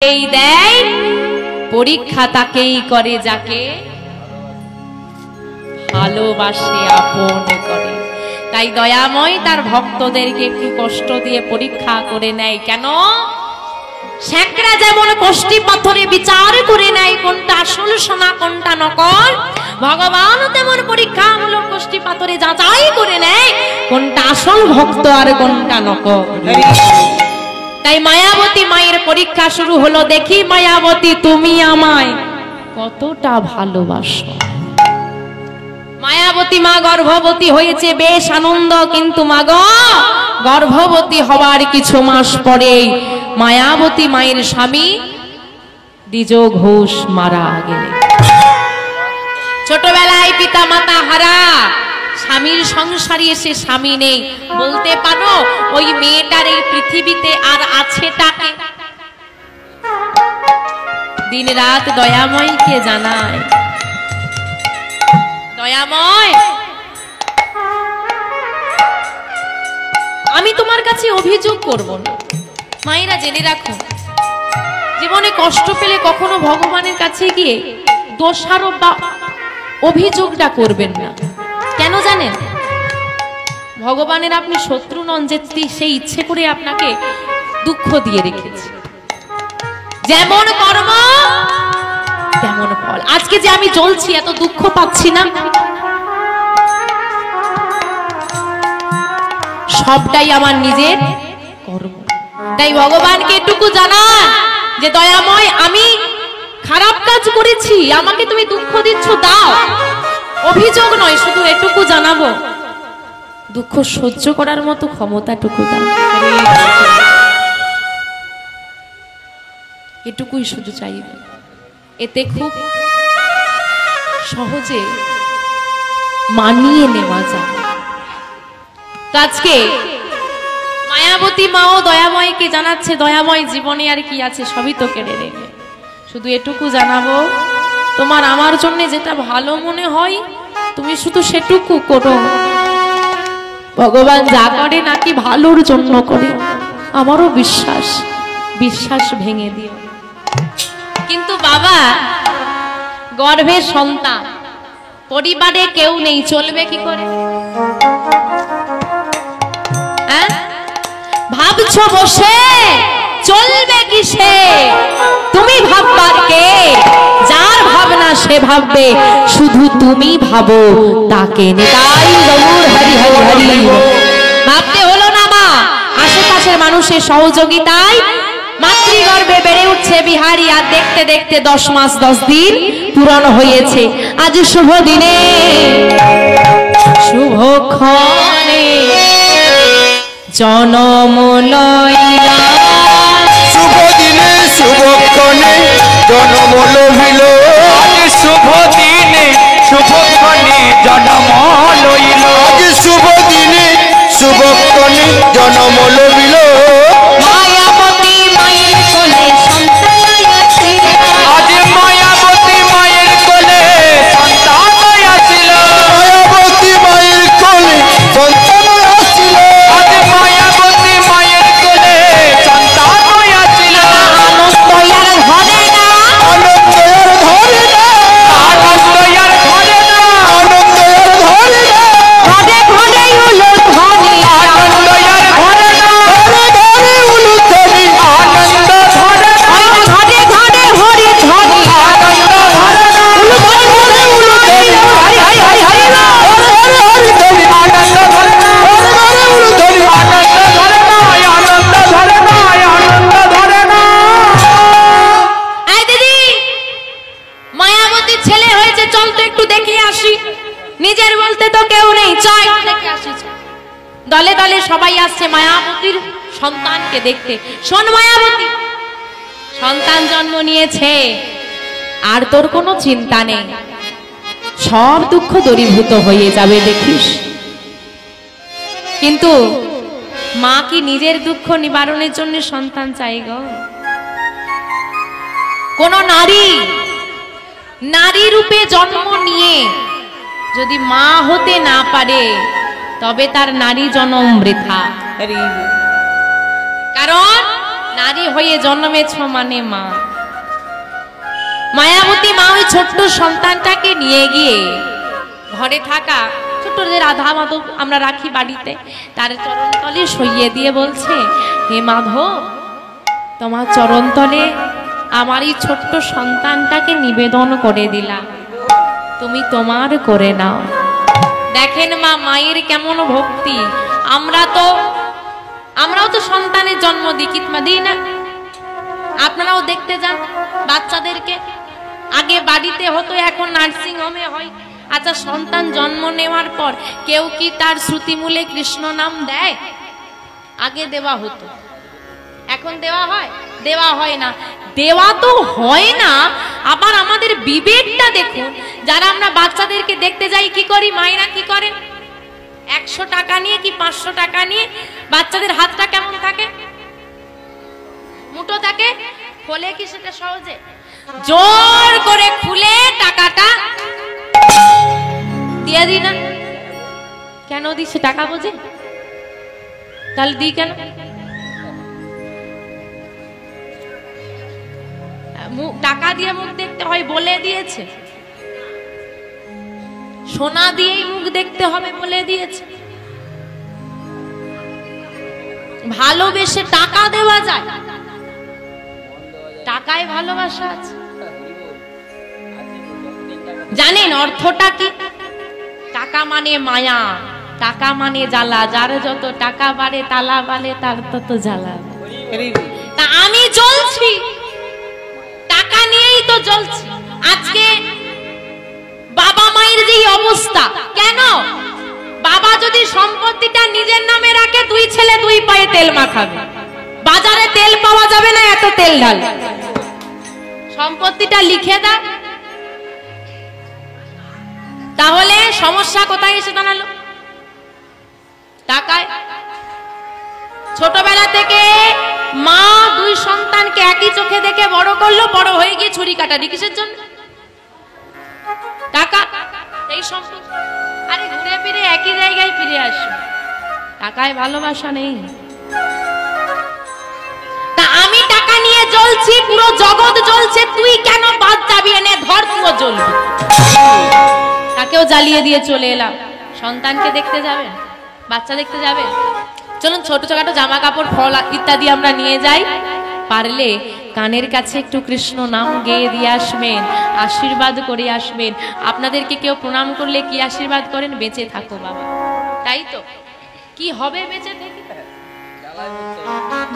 এই দেয় পরীক্ষা তাকেই করে যাকে ভালোবাসে আপন করে। তাই দয়াময় তার ভক্তদেরকে একটু কষ্ট দিয়ে পরীক্ষা করে নেয়। কেন? শেখরা যেমন কষ্টি পাথরে বিচার করে নেয় কোনটা আসল সোনা কোনটা নকল, ভগবান তেমন পরীক্ষামূলক কষ্টি পাথরে যাচাই করে নেয় কোনটা আসল ভক্ত আর কোনটা নকল। তাই মায়াবতী মায়ের পরীক্ষা শুরু হলো। দেখি মায়াবতী তুমি আমায় কতটা ভালোবাসো। মায়াবতী মা গর্ভবতী হয়েছে, বেশ আনন্দ। কিন্তু মা গো, গর্ভবতী হওয়ার কিছু মাস পরে মায়াবতী মায়ের স্বামী দ্বিজ ঘোষ মারা গেলেন। ছোটবেলায় পিতা মাতা হারা, স্বামীর সংসারে এসে স্বামী নেই। বলতে পারো ওই মেয়েটার এই পৃথিবীতে আর আছেটাকে? দিন রাত দয়াময়কে জানায়, দয়াময় আমি তোমার কাছে অভিযোগ করব না। মায়েরা জেনে রাখো, জীবনে কষ্ট পেলে কখনো ভগবানের কাছে গিয়ে দোষারোপ বা অভিযোগটা করবেন না। কেন জানেন? ভগবানের আপনি শত্রু নন যে সেই ইচ্ছে করে আপনাকে দুঃখ দিয়ে রেখেছে। যেমন কর্ম তেমন ফল। আজকে যে আমি চলছি, এত দুঃখ পাচ্ছি না, সবটাই আমার নিজের কর্ম। তাই ভগবানকে এটুকু জানান যে দয়াময় আমি খারাপ কাজ করেছি, আমাকে তুমি দুঃখ দিচ্ছ, দাও। অভিযোগ নয়, শুধু এটুকু জানাবো দুঃখ সহ্য করার মতো ক্ষমতাটুকু দাও। এটুকুই শুধু চাইবে। এতে খুব সহজে মানিয়ে নেওয়া যায়। আজকে মায়াবতী মাও দয়াময়কে জানাচ্ছে, দয়াময় জীবনে আর কি আছে, সবই তো কেড়ে নেবে। শুধু এটুকু জানাবো, তোমার আমার জন্য যেটা ভালো মনে হয় তুমি শুধু সেটুকু করো। ভগবান যা করে নাকি ভালোর জন্য করে, আমারও বিশ্বাস ভেঙে দিও। কিন্তু বাবা, গর্ভের সন্তান, পরিবারে কেউ নেই, চলবে কি করে? ভাবছো বসে চলবে কিসে? তুমি ভাববার কে? যার ভাবনা সে ভাববে, শুধু তুমি ভাবো তাকে। নিতাই গৌর হরি হরি হরি। ভাবতে হলো না মা, আশেপাশের মানুষের সহযোগিতায় মাতৃগর্ভে বেড়ে উঠছে বিহারি। আর দেখতে দেখতে 10 মাস 10 দিন পূরণ হয়েছে। আজ শুভ দিনে শুভক্ষণে জনম লইলা, শুভ দিনে শুভক্ষণে জনম লইল। আজ শুভ দিনে শুভক্ষণে জনম লইল। আজ শুভ দিনে শুভক্ষণে জনম লইল। মায়াবতী মায়ের কোলে সন্তান আছিল। আজ মায়াবতী মায়ের কোলে সন্তান আছিল। মায়াবতী মায়ের কোলে সন্তান আছিল। আজ মায়াবতী মায়ের কোলে সন্তান আছিল। আনন্দ আর ঘরে না, আনন্দ আর ধরে না, আনন্দ আর ধরে না, আনন্দ আর ধরে না, ঘরে ঘরে উলু ধ্বনি, আনন্দ আর ধরে না, ঘরে ঘরে উলুধ্বনি, আনন্দ ধরে না, ঘরে ঘরে হরি ধ্বনি, আনন্দ ধরে না, ঘরে ঘরে উলুধ্বনি, হরি হরি হরি হরি না। ঘরে ঘরে হরিধ্বনি, আনন্দ ধরে না, ঘরে ঘরে উলুধ্বনি, আনন্দ ধরে না, আনন্দ ধরে না, আনন্দ ধরে না। এই দিদি, মায়াবতী ছেলে হয়েছে, চল তো একটু দেখে আসি। নিজের বলতে তো কেউ নেই, চল একটু দেখে আসি। দলে দলে সবাই আসছে মায়াবতীর সন্তানকে দেখতে। শোন মায়াবতী, সন্তান জন্ম নিয়েছে, আর তোর কোনো চিন্তা নেই, সব দুঃখ দূরীভূত হয়ে যাবে, দেখিস। কিন্তু মা কি নিজের দুঃখ নিবারণের জন্য সন্তান চাই গো? কোন নারী রূপে জন্ম নিয়ে যদি মা হতে না পারে, তবে তার নারী জন্ম বৃথা। কারণ নারী হয়ে জন্মেছ মানে মা। মায়াবতী মা ওই ছোট্ট সন্তানটাকে নিয়ে গিয়ে ঘরে থাকা ছোট্ট যে রাধা মাধব আমরা রাখি বাড়িতে, তার চরণতলে সইয়ে দিয়ে বলছে, হে মাধব, তোমার চরণতলে আমার এই ছোট্ট সন্তানটাকে নিবেদন করে দিলাম, তুমি তোমার করে নাও। দেখেন মা, মায়ের কেমন ভক্তি। আমরাও তো সন্তানের জন্ম দিই, কিতমা দিই না? আপনারাও দেখতে যান বাচ্চাদেরকে, আগে বাড়িতে হতো, এখন নার্সিং হোমে হয়। আচ্ছা, সন্তান জন্ম নেওয়ার পর কেউ কি তার শ্রুতিমূলে কৃষ্ণ নাম দেয়? আগে দেওয়া হতো, এখন দেওয়া হয়? দেওয়া হয় না। দেওয়া তো হয় না, আবার আমাদের বিবেকটা দেখুন। যারা আমরা বাচ্চাদেরকে দেখতে যাই, কি করি? মায়েরা কি করেন? 100 টাকা নিয়ে কি 500 টাকা নিয়ে বাচ্চাদের হাতটা কেমন থাকে? মুঠো থাকে। খোলে কি সেটা সহজে? জোর করে খুলে টাকাটা দিয়ে দিই না? কেন দিচ্ছে? টাকা বোঝে? তাহলে দিই কেন? টাকা দিয়ে মুখ দেখতে হয় বলে দিয়েছে, সোনা দিয়েই মুখ দেখতে হবে বলে দিয়েছে। ভালোবেসে টাকা দেওয়া যায়, টাকায় ভালোবাসা আছে। জানেন অর্থটা কি? টাকা মানে মায়া, টাকা মানে জ্বালা। যার যত টাকা বাড়ে, তালা বাড়ে, তার তত জ্বালা। তা আমি জ্বলছি, টাকা নিয়েই তো জ্বলছি। আজকে বাবা মায়ের যে অবস্থা, কেন? বাবা যদি সম্পত্তিটা নিজের নামে রাখে, 2 ছেলে 2 পায়ে তেল মাখাবে। বাজারে তেল পাওয়া যাবে না, এত তেল ঢাল। সম্পত্তিটা লিখে দাও, তাহলে সমস্যা কোথায় এসে দাঁড়ালো? টাকায়। ছোটবেলা থেকে মা 2 সন্তানকে একই চোখে দেখে বড় করলো, বড় হয়ে গিয়ে ছুরি কাটারি কিসের জন্য? টাকা। এই সম্পত্তি। আরে ঘুরে ফিরে একই জায়গায় ফিরে আসবে, টাকায় ভালোবাসা নেই। তা আমি টাকা নিয়ে জ্বলছি, পুরো জগৎ জ্বলছে, তুই কেন বাদ যাবি? এনে ধর, তুইও জ্বলবি। তাকেও জ্বালিয়ে দিয়ে চলে এলাম। সন্তানকে দেখতে যাবেন? বাচ্চা দেখতে যাবেন? চলুন ছোট ছোট জামা কাপড়, ফল ইত্যাদি আমরা নিয়ে যাই। পারলে কানের কাছে একটু কৃষ্ণ নাম গেয়ে দিয়ে আসবেন, আশীর্বাদ করে আসবেন। আপনাদেরকে কেউ প্রণাম করলে কি আশীর্বাদ করেন? বেঁচে থাকো বাবা। তাই তো? কি হবে বেঁচে থেকে?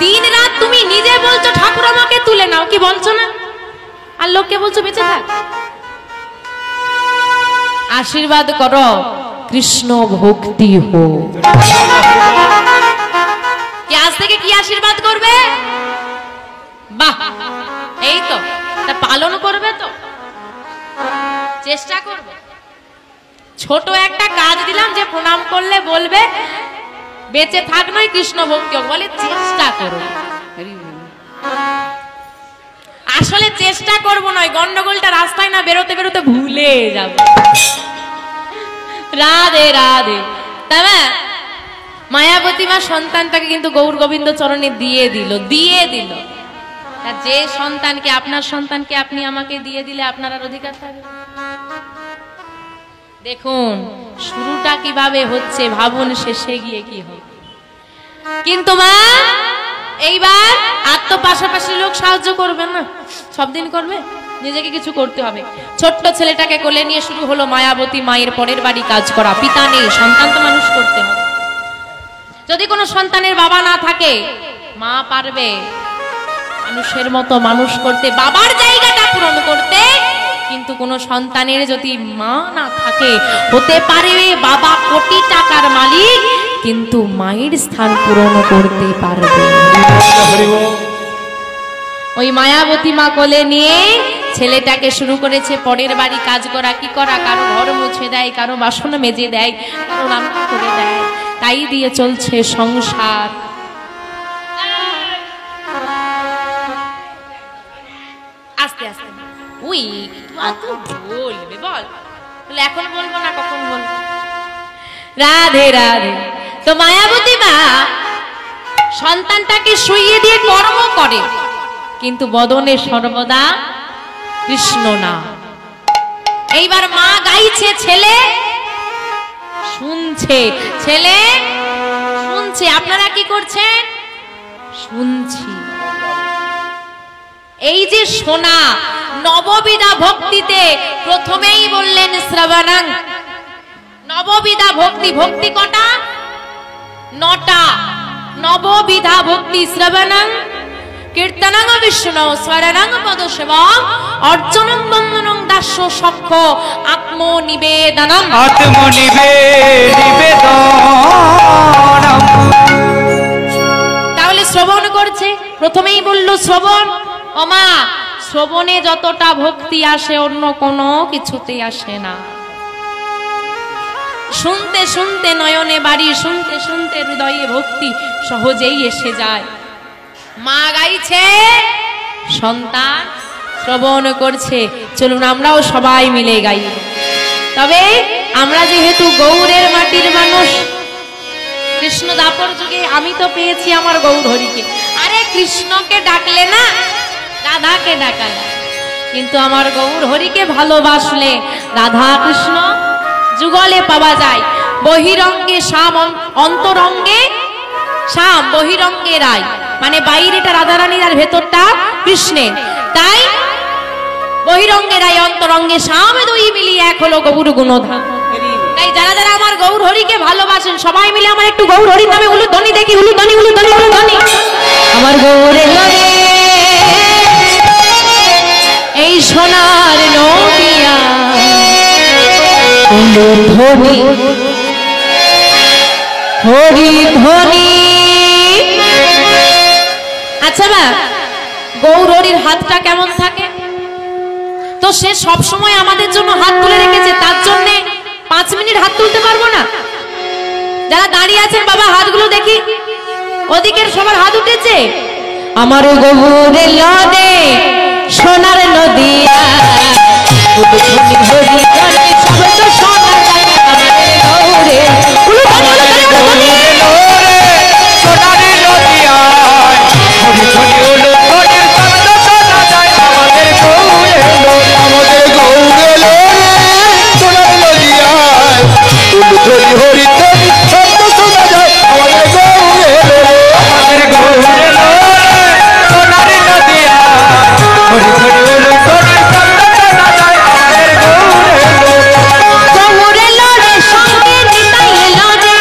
দিন রাত তুমি নিজে বলছো ঠাকুর আমাকে তুলে নাও, কি বলছো না? আর লোককে বলছো বেঁচে থাক। আশীর্বাদ করো, কৃষ্ণ ভক্তি হোক। আজ থেকে কি আশীর্বাদ করবে? বাহ, এই তো। তা পালন করবে তো? চেষ্টা করবে। ছোট একটা কাজ দিলাম যে প্রণাম করলে বলবে বেঁচে থাক, নয় কৃষ্ণ ভক্তি হোক। বলে চেষ্টা করো। আসলে চেষ্টা করবো নয়, গন্ডগোলটা রাস্তায় না বেরোতে বেরোতে ভুলে যাব। রাধে রাধে। তাই মায়াবতী মা সন্তানটাকে কিন্তু গৌর গোবিন্দ চরণে দিয়ে দিল। যে সন্তানকে, আপনার সন্তানকে আপনি আমাকে দিয়ে দিলে আপনার আর অধিকার থাকবে? দেখুন শুরুটা কিভাবে হচ্ছে, ভাবুন শেষে গিয়ে কি হবে। কিন্তু মা এইবার আর তো পাশাপাশি লোক সাহায্য করবে না, সব দিন করবে, নিজেকে কিছু করতে হবে। ছোট্ট ছেলেটাকে কোলে নিয়ে শুরু হলো মায়াবতী মায়ের পরের বাড়ি কাজ করা। পিতা নেই, সন্তান তো মানুষ করতে হবে। যদি কোনো সন্তানের বাবা না থাকে, মা পারবে মানুষের মতো মানুষ করতে, বাবার জায়গাটা পূরণ করতে। কিন্তু কোনো সন্তানের যদি মা না থাকে, হতে পারে বাবা কোটি টাকার মালিক, কিন্তু মায়ের স্থান পূরণ করতে পারবে। ওই মায়াবতী মা কোলে নিয়ে ছেলেটাকে শুরু করেছে পরের বাড়ি কাজ করা। কি করা? কারো ঘর মুছে দেয়, কারো বাসন মেজে দেয়, কারো রান্না করে দেয়, তাই দিয়ে চলছে সংসার। আস্তে আস্তে উই বলবে, বল। এখন বলবো না, কখন বলবো? রাধে রাধে। তো মায়াবতী মা সন্তানটাকে শুইয়ে দিয়ে কর্ম করে, কিন্তু বদনে সর্বদা কৃষ্ণ না। এইবার মা গাইছে, ছেলে শুনছে, ছেলে শুনছে। আপনারা কি করছেন? শুনছি। এই যে শোনা, নববিধা ভক্তিতে প্রথমেই বললেন শ্রবণং। নববিধা ভক্তি, ভক্তি কটা? 9টা। নববিধা ভক্তি শ্রবণং, কীর্তনং বিষ্ণু, স্মরণং পদসেবং, অর্চনং বন্দনং দাস্য সখ্য, আত্মনিবেদনম। তাহলে শ্রবণ করছে, প্রথমেই বলল শ্রবণ। ও মা, শ্রবণে যতটা ভক্তি আসে অন্য কোনো কিছুতেই আসে না। শুনতে শুনতে নয়নে বাড়ি, শুনতে শুনতে হৃদয়ে ভক্তি সহজেই এসে যায়। মা গাইছে, সন্তান শ্রবণ করছে। চলুন আমরাও সবাই মিলে গাই। তবে আমরা যেহেতু গৌড়ের মাটির মানুষ, কৃষ্ণ দাপর যুগে আমি তো পেয়েছি আমার গৌর হরিকে। আরে কৃষ্ণকে ডাকলে না, রাধাকে ডাকালে, কিন্তু আমার গৌর হরিকে ভালোবাসলে রাধা কৃষ্ণ যুগলে পাওয়া যায়। বহিরঙ্গে শ্যাম, অন্তরঙ্গে শ্যাম, বহিরঙ্গে রায়, মানে বাইরেটা রাধারানীর আর ভেতরটা কৃষ্ণের। তাই বহিরঙ্গে রায়, অন্তরঙ্গে শ্যাম, দুই মিলিয়ে এক হলো গৌর গুণধাম। তাই যারা যারা আমার গৌর হরিকে ভালোবাসেন সবাই মিলে আমার একটু গৌর হরির নামে উলুধ্বনি দেখি। উলুধ্বনি, উলুধ্বনি, উলুধ্বনি। আমার গৌরের নামে এই সোনার নদিয়া উলুধ্বনি, হরিধ্বনি। আচ্ছা বা, গৌর হরির হাতটা কেমন থাকে? তো সে সব সময় আমাদের জন্য হাত তুলে রেখেছে, তার জন্য 5 মিনিট হাত তুলতে পারবো না? যারা দাঁড়িয়ে আছেন বাবা, হাতগুলো দেখি। ওদিকের সবার হাত উঠেছে। আমার গৌরের নদে সোনার নদিয়া উলুধ্বনি, হরিধ্বনি, শব্দ শোনা যায় আমার গৌরে। উলুধ্বনি, উলুধ্বনি, উলুধ্বনি। সোনার নদিয়া হরিধ্বনি, উলুধ্বনি, শব্দ শোনা যায় আমাদের গৌরে। আমাদের গৌরে সোনার নদিয়া উলুধ্বনি, হরিধ্বনি, শব্দ শোনা যায় আমাদের গৌরে। আমাদের গৌরে সোনার নদিয়া হরিধ্বনি, উলুধ্বনি, শব্দ শোনা যায় আমাদের গৌরে। গৌরে লড়ে সঙ্গে নিতাই এলো রে,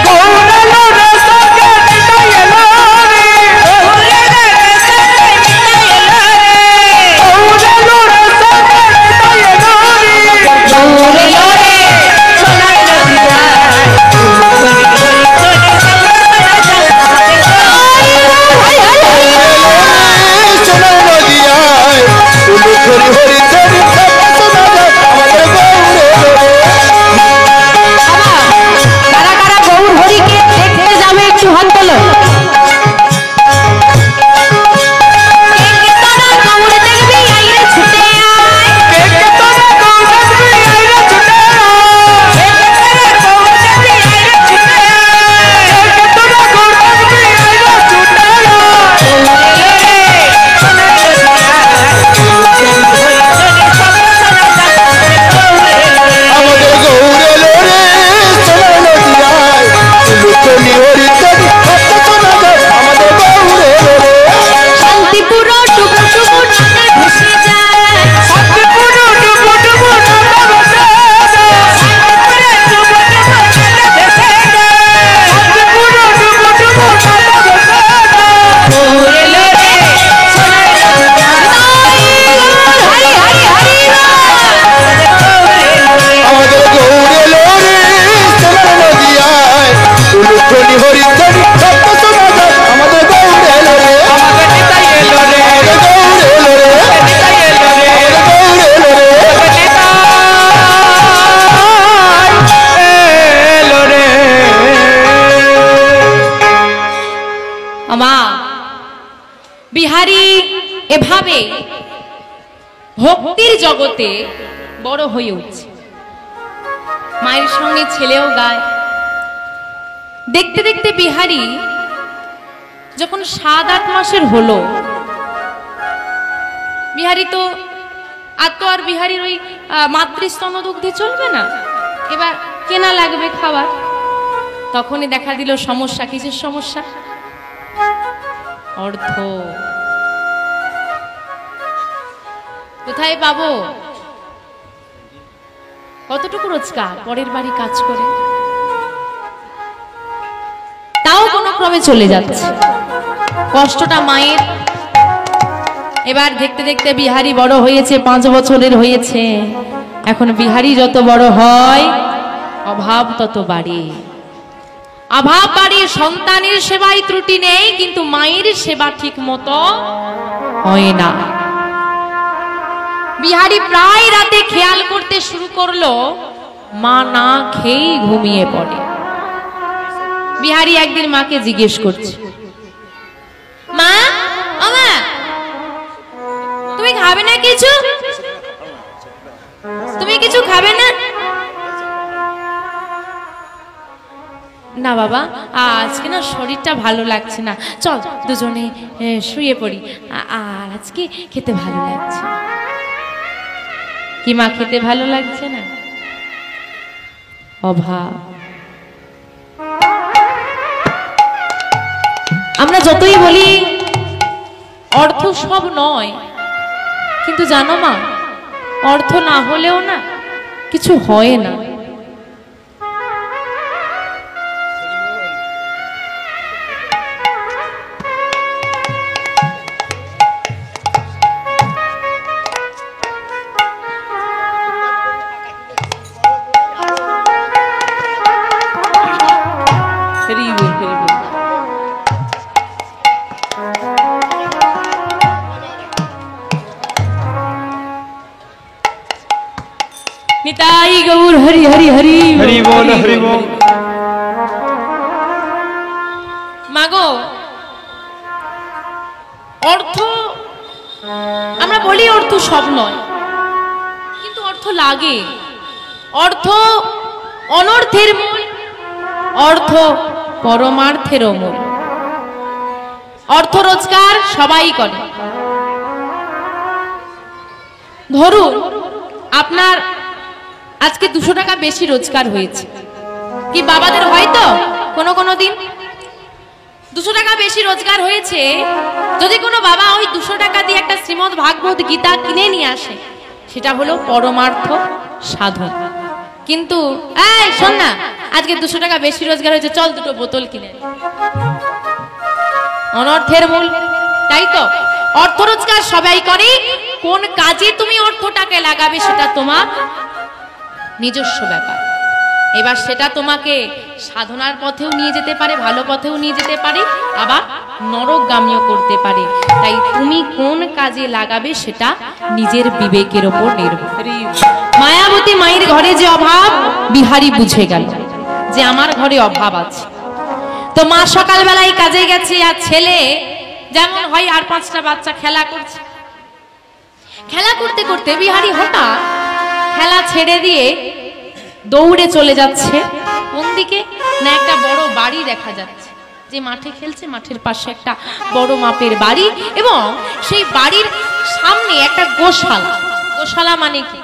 গৌরে লোরে সঙ্গে নিতাই এলো রে, গৌরে লড়ে সঙ্গে নিতাই এলো রে, গৌরে লোরে সঙ্গে নিতাই এলো রে। গৌরে লড়ে সোনার নদিয়া উলুধ্বনি, হরিধ্বনি, শব্দ শোনা যায় আমাদের সোনার নদিয়ায় উলুধ্বনি, হরিধ্বনি, শব্দ শোনা যায় আমাদের গৌরে। কারা কারা গৌর হরিকে দেখতে যাবে একটু হাত তোলো। গৌর দেখবি আইরে ছুটে আয়, কে কে তোরা গৌর দেখবি আইরে ছুটে আয়, গৌর দেখবি আইরে ছুটে আয়, কে কে তোরা গৌর দেখবি আইরে ছুটে আয়। আমাদের গৌরে লোরে সোনার নদিয়ায় উলুধ্বনি, হরিধ্বনি, শব্দ শোনা যায় আমাদের গৌরে লোরে। শান্তিপুর টুকু টুকু নদে ভেসে যায়, শান্তিপুর ডুবু ডুবু নদে ভেসে যায়, শান্তিপুরে টুকু টুকু নদে ভেসে যায়, শান্তিপুর ডুবু ডুবু নদে ভেসে যায়। গৌরে লড়ে সোনার নদিয়া হরি হরি হরি আমাদের গৌরে লোরে সোনার নদিয়ায় উলুধ্বনি, হরিধ্বনি, শব্দ শোনা যায় আমাদের গৌরে লোরে। আমাদের নিতাই এলো রে, আমাদের গৌরে লোরে, নিতাই এলো রে, আমাদের গৌরে লোরে, নিতাই এলো রে। আমা বিহারী এভাবে ভক্তির জগতে বড় হয়ে উঠছে। মায়ের সঙ্গে ছেলেও গায়। দেখতে দেখতে বিহারী যখন 7-8 মাসের হলো, বিহারি তো আর বিহারির ওই মাতৃস্তন দুগ্ধে চলবে না, এবার কেনা লাগবে খাবার। তখনই দেখা দিল সমস্যা। কিসের সমস্যা? অর্থ। কোথায় পাবো? কতটুকু রোজগার? পরের বাড়ি কাজ করে, তাও কোনো ক্রমে চলে যাচ্ছে। কষ্টটা মায়ের। এবার দেখতে দেখতে বিহারি বড় হয়েছে, 5 বছরের হয়েছে। এখন বিহারি যত বড় হয় অভাব তত বাড়ে। অভাব বাড়ে। সন্তানের সেবায় ত্রুটি নেই, কিন্তু মায়ের সেবা ঠিক মতো হয় না। বিহারি প্রায় রাতে খেয়াল করতে শুরু করলো, মা না খেয়েই ঘুমিয়ে পড়ে। বিহারি একদিন মাকে জিজ্ঞেস করছে, মা, ও মা, তুমি খাবে না কিছু? তুমি কিছু খাবে না? না বাবা, আজকে না শরীরটা ভালো লাগছে না, চল দুজনে শুয়ে পড়ি, আর আজকে খেতে ভালো লাগছে। কি মা, খেতে ভালো লাগছে না? অভাব। আমরা যতই বলি অর্থ সব নয়, কিন্তু জানো মা, অর্থ না হলেও না কিছু হয় না। নিতাই গৌর হরি হরি হরি হরি বল, হরি বল। মাগো, অর্থ আমরা বলি অর্থ সব নয়, কিন্তু অর্থ লাগে। অর্থ অনর্থের মূল, অর্থ পরমার্থেরও মূল। অর্থ রোজগার সবাই করে। ধরুন আপনার আজকে 200 টাকা বেশি রোজগার হয়েছে, কি বাবাদের হয়তো কোনো দিন 200 টাকা বেশি রোজগার হয়েছে, যদি কোনো বাবা ওই 200 টাকা দিয়ে একটা শ্রীমদ্ ভাগবত গীতা কিনে নিয়ে আসে, সেটা হলো পরমার্থ সাধন। কিন্তু এই শোন না, আজকে 200 টাকা বেশি রোজগার হয়েছে, চল 2টো বোতল কিনে। অনর্থের মূল, তাই তো? অর্থ রোজগার সবাই করে, কোন কাজে তুমি অর্থটাকে লাগাবে সেটা তোমার নিজস্ব ব্যাপার। এবার সেটা তোমাকে সাধনার পথেও নিয়ে যেতে পারে, ভালো পথেও নিয়ে যেতে পারে, আবার নরকগামীও করতে পারে। তাই তুমি কোন কাজে লাগাবে সেটা নিজের বিবেকের উপর নির্ভর। মায়াবতী মায়ের ঘরে যে অভাব, বিহারি বুঝে গেল যে আমার ঘরে অভাব আছে। তো মা সকালবেলায় কাজে গেছে, আর ছেলে যেমন হয় আর 5টা বাচ্চা খেলা করছে। খেলা করতে করতে বিহারি হঠাৎ খেলা ছেড়ে দিয়ে দৌড়ে চলে যাচ্ছে। কোন দিকে না, একটা বড় বাড়ি দেখা যাচ্ছে, যে মাঠে খেলছে, মাঠের পাশে একটা বড় মাপের বাড়ি, এবং সেই বাড়ির সামনে একটা গোশালা। গোশালা মানে কি?